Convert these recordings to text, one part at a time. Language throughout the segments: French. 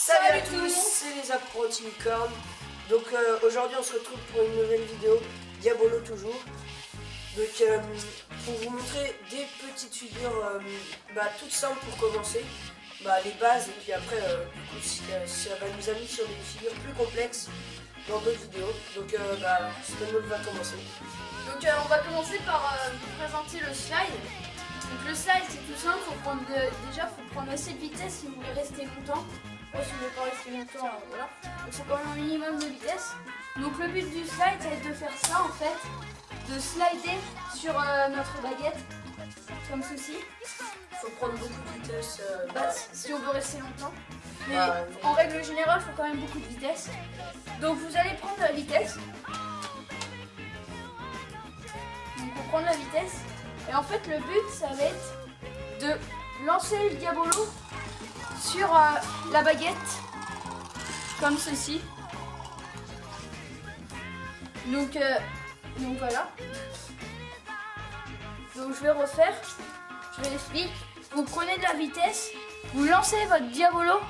Salut à tous, c'est les apprentis cornes. Donc aujourd'hui on se retrouve pour une nouvelle vidéo, Diabolo toujours. Donc pour vous montrer des petites figures toutes simples pour commencer, les bases, et puis après du coup ça va nous amener sur des figures plus complexes dans d'autres vidéos. Donc Spenol va commencer. Donc on va commencer par vous présenter le slide. Donc le slide c'est tout simple, déjà faut prendre assez de vitesse si vous voulez rester longtemps. Moi si vous voulez pas rester longtemps, voilà. Donc c'est quand même un minimum de vitesse. Donc le but du slide c'est de faire ça en fait, de slider sur notre baguette, comme ceci. Faut prendre beaucoup de vitesse si on veut rester longtemps. Mais en règle générale, il faut quand même beaucoup de vitesse. Donc vous allez prendre la vitesse. Donc on prend la vitesse. Et en fait le but ça va être de lancer le Diabolo sur la baguette. Comme ceci. Donc voilà. Donc je vais refaire. Je vais l'expliquer. Vous prenez de la vitesse. Vous lancez votre Diabolo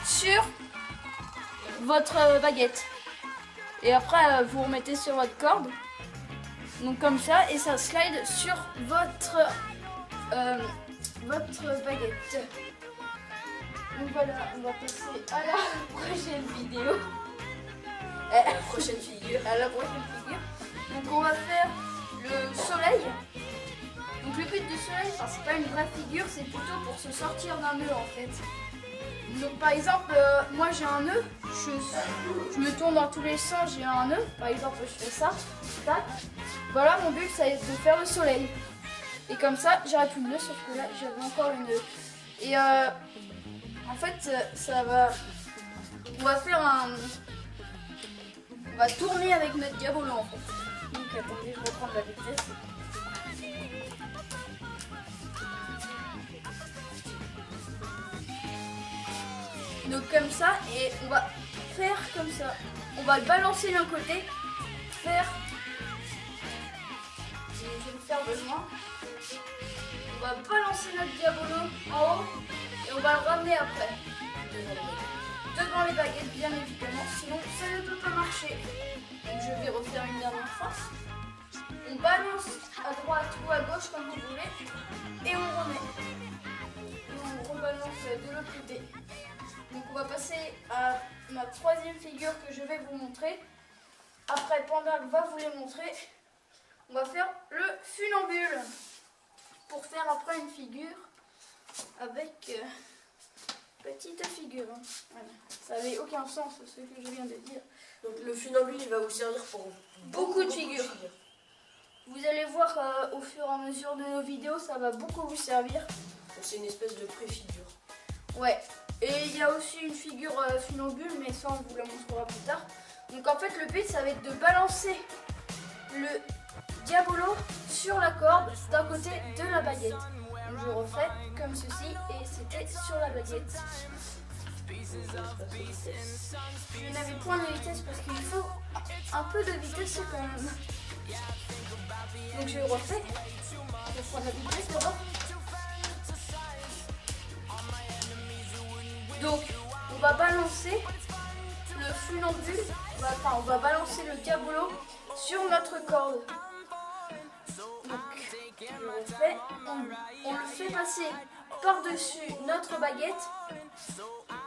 sur votre baguette. Et après vous remettez sur votre corde. Donc comme ça, et ça slide sur votre baguette. Donc voilà, on va passer à la prochaine vidéo. À la prochaine figure. Donc on va faire le soleil. Donc le but du soleil, c'est pas une vraie figure, c'est plutôt pour se sortir d'un nœud en fait. Donc par exemple, moi j'ai un nœud, je me tourne dans tous les sens, j'ai un nœud. Par exemple, je fais ça, tac. Voilà, mon but c'est de faire le soleil. Et comme ça, j'aurai plus de nœud, sauf que là j'avais encore une nœud. Et en fait, on va tourner avec notre Diabolo en fait. Donc attendez, je reprends de la vitesse. Donc comme ça, et on va faire comme ça. On va le balancer d'un côté, faire. Je vais le faire de loin. On va balancer notre Diabolo en haut et on va le ramener après. Devant les baguettes, bien évidemment, sinon ça ne peut pas marcher. Donc je vais refaire une dernière fois. On balance à droite ou à gauche comme vous voulez et on remet. Et on rebalance de l'autre côté. Donc on va passer à ma troisième figure que je vais vous montrer. Après, Panda va vous les montrer. On va faire le funambule. Pour faire après une figure avec petite figure. Voilà. Ça n'avait aucun sens ce que je viens de dire. Donc le funambule il va vous servir pour beaucoup de figures. Vous allez voir au fur et à mesure de nos vidéos, ça va beaucoup vous servir. C'est une espèce de préfigure. Ouais. Et il y a aussi une figure funambule, mais ça on vous la montrera plus tard. Donc en fait le but ça va être de balancer le Diabolo sur la corde d'un côté de la baguette. Donc je refais comme ceci et c'était sur la baguette. Je n'avais point de vitesse parce qu'il faut un peu de vitesse quand même. Donc je refais. Je vais prendre la vitesse d'abord. Donc on va balancer le funambule, on va balancer le Diabolo sur notre corde. Donc on le fait passer par-dessus notre baguette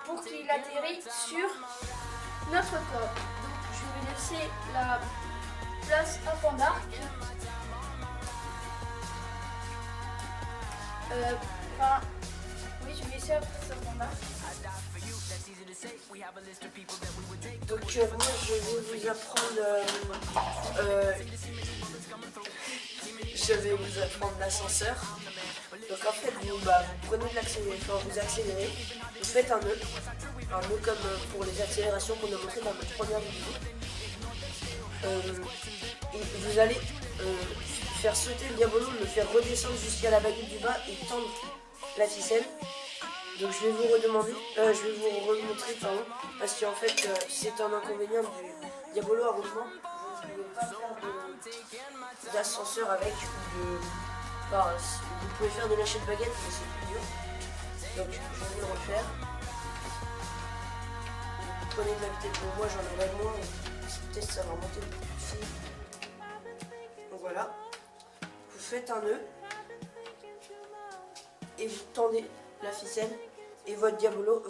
pour qu'il atterrisse sur notre corde. Donc je vais laisser la place à Panda. Oui, je vais laisser la place à Panda. Donc moi je vais vous apprendre l'ascenseur. Donc en fait vous prenez de l'accélérateur, vous accélérez, vous faites un nœud comme pour les accélérations qu'on a montré dans notre première vidéo. Et vous allez faire sauter le Diabolo, le faire redescendre jusqu'à la baguette du bas et tendre la ficelle. Donc je vais vous remontrer parce qu'en fait c'est un inconvénient du Diabolo à roulement. Vous ne pouvez pas faire d'ascenseur avec vous pouvez faire des lâchers de baguette mais c'est plus dur. Donc je vais vous le refaire. prenez de la vitesse. Bon, moi j'en aurais moins, mais peut-être ça va remonter le fil. Donc voilà, vous faites un nœud et vous tendez la ficelle et votre diabolo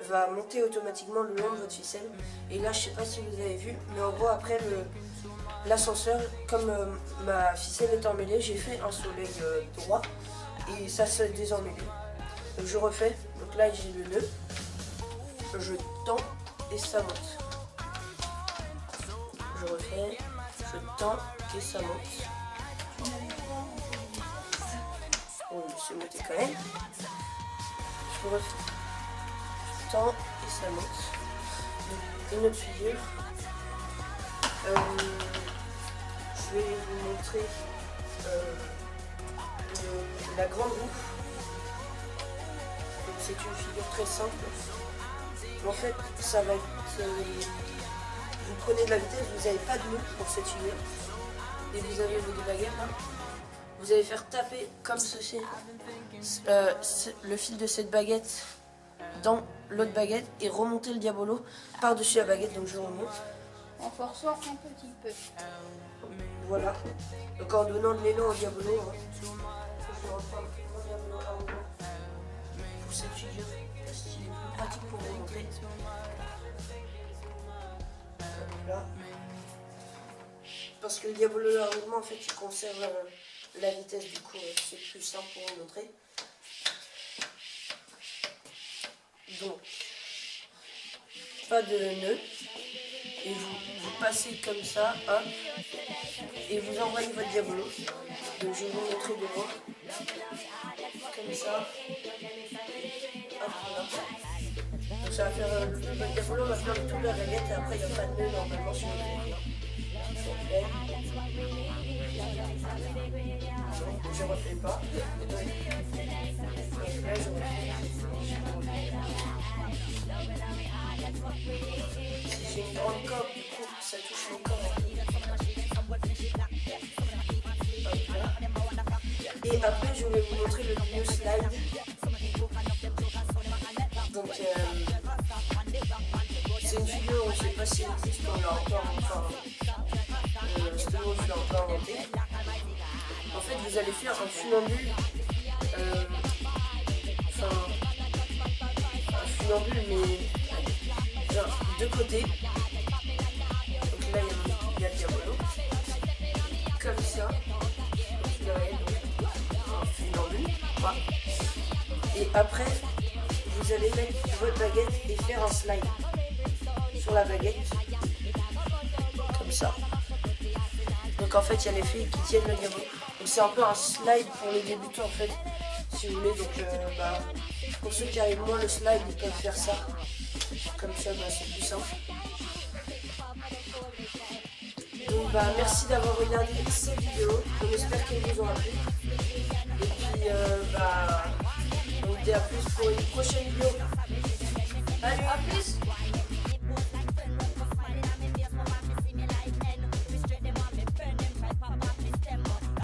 va monter automatiquement le long de votre ficelle. Et là, je sais pas si vous avez vu, mais en gros après l'ascenseur, comme ma ficelle est emmêlée, j'ai fait un soleil droit et ça s'est désemmêlé. Donc je refais, donc là j'ai le nœud, je tends et ça monte. Je refais, je tends et ça monte. Oh, c'est monté quand même. Je refais, je tends et ça monte. Donc, une autre figure. Je vais vous montrer la grande roue. C'est une figure très simple. En fait, ça va être... vous prenez de la vitesse, vous n'avez pas de nœud pour cette figure. Et vous avez vos deux baguettes là. Vous allez faire taper comme ceci le fil de cette baguette dans l'autre baguette et remonter le diabolo par-dessus la baguette. Donc je remonte. En forçant un petit peu. Voilà. Donc en donnant de l'élan au diabolo. Hein. Je vais reprendre mon diabolo à roulement pour cette figure parce qu'il est plus pratique pour vous montrer. Là. Parce que le diabolo à roulement en fait il conserve la vitesse, du coup c'est plus simple pour vous montrer. Donc pas de nœud et vous passez comme ça, hop, et vous envoyez votre diabolo. Donc je vais vous montrer de loin, comme ça, hop, là. Donc ça va faire votre diabolo va faire le tour de la baguette et après il n'y a pas de nœud normalement sur le côté. Je refais pas. Donc là je refais. Si j'ai une grande corde, du coup ça touche mon corps. Et après je vais vous montrer le milieu slide. Donc c'est une figure, je ne sais pas si elle existe, on l'a encore je l'ai encore inventé. En fait vous allez faire un funambule, un funambule mais genre de côté. Donc là il y a le diabolo, comme ça. Donc là un funambule, voilà. Et après vous allez mettre votre baguette et faire un slide sur la baguette, comme ça. Donc en fait il y a les filles qui tiennent le diabolo. Donc c'est un peu un slide pour les débutants en fait, si vous voulez. Donc pour ceux qui arrivent moins le slide, ils peuvent faire ça. Comme ça c'est plus simple. Donc merci d'avoir regardé cette vidéo. J'espère qu'elle vous aura plu. Et puis on vous dit à plus pour une prochaine vidéo. Salut, à plus.